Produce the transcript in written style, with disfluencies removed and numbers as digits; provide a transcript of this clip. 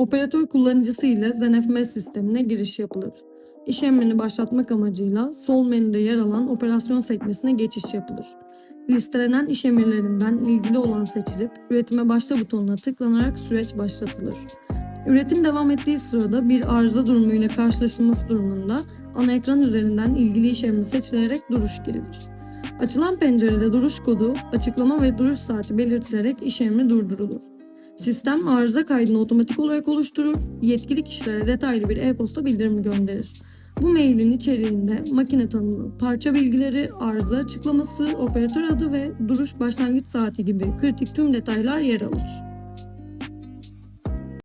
Operatör kullanıcısı ile ZenFMS sistemine giriş yapılır. İş emrini başlatmak amacıyla sol menüde yer alan operasyon sekmesine geçiş yapılır. Listelenen iş emirlerinden ilgili olan seçilip üretime başla butonuna tıklanarak süreç başlatılır. Üretim devam ettiği sırada bir arıza durumu ile karşılaşılması durumunda ana ekran üzerinden ilgili iş emri seçilerek duruş girilir. Açılan pencerede duruş kodu, açıklama ve duruş saati belirtilerek iş emri durdurulur. Sistem arıza kaydını otomatik olarak oluşturur, yetkili kişilere detaylı bir e-posta bildirimi gönderir. Bu mailin içeriğinde makine tanımı, parça bilgileri, arıza açıklaması, operatör adı ve duruş başlangıç saati gibi kritik tüm detaylar yer alır.